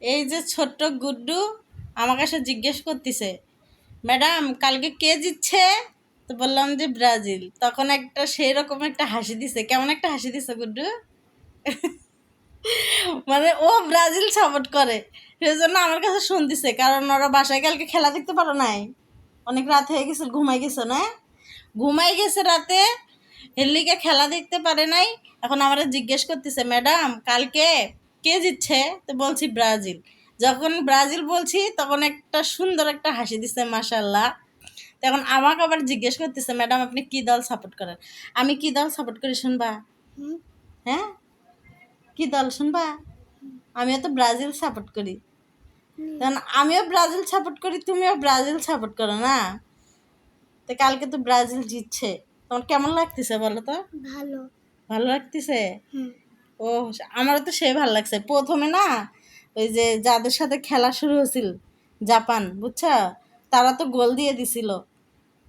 এই যে ছোট্ট গুড্ডু আমার কাছে জিজ্ঞেস করতেছে, ম্যাডাম কালকে কে জিতছে? তো বললাম যে ব্রাজিল। তখন একটা সেই রকম একটা হাসি দিছে। কেমন একটা হাসি দিছে গুড্ডু, মানে ও ব্রাজিল সাপোর্ট করে, সেই জন্য আমার কাছে শুনতেছে। কারণ ওরা বাসায় কালকে খেলা দেখতে পারো নাই, অনেক রাত হয়ে গেছে, ঘুমাই গেছো না, ঘুমাই গেছে রাতে, হেললিকে খেলা দেখতে পারে নাই। এখন আমরা জিজ্ঞেস করতেছে, ম্যাডাম কালকে কে জিতছে? তো বলছি ব্রাজিল। যখন ব্রাজিল বলছি তখন একটা সুন্দর একটা হাসি দিচ্ছে, মাশাল্লাহ। তখন আমাকে আবার জিজ্ঞেস করতেছে, ম্যাডাম আপনি কি দল সাপোর্ট করেন? আমি কি দল সাপোর্ট করি শুনবা? হ্যাঁ, কি দল শুনবা? আমিও তো ব্রাজিল সাপোর্ট করি। তখন আমিও ব্রাজিল সাপোর্ট করি, তুমিও ব্রাজিল সাপোর্ট করো না? তো কালকে তো ব্রাজিল জিতছে, তোমার কেমন লাগতেছে বলো তো? ভালো। ভালো লাগতেছে? ও, আমারও তো সে ভালো লাগছে। প্রথমে না, ওই যে যাদের সাথে খেলা শুরু হয়েছিল, জাপান, বুঝছো, তারা তো গোল দিয়ে দিছিল।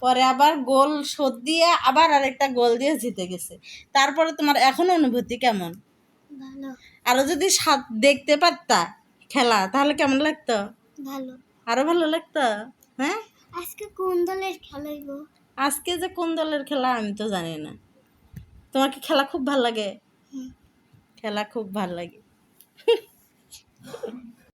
পরে আবার গোল শোধ দিয়ে আবার আরেকটা গোল দিয়ে জিতে গেছে। তারপরে তোমার এখন অনুভূতি কেমন? ভালো। আরো যদি দেখতে পারতা খেলা তাহলে কেমন লাগতো? ভালো। আরো ভালো লাগতো। হ্যাঁ, আজকে কোন দলের খেলা হইব? আজকে যে কোন দলের খেলা আমি তো জানি না। তোমার কি খেলা খুব ভাল লাগে? খেলা খুব ভাল লাগে।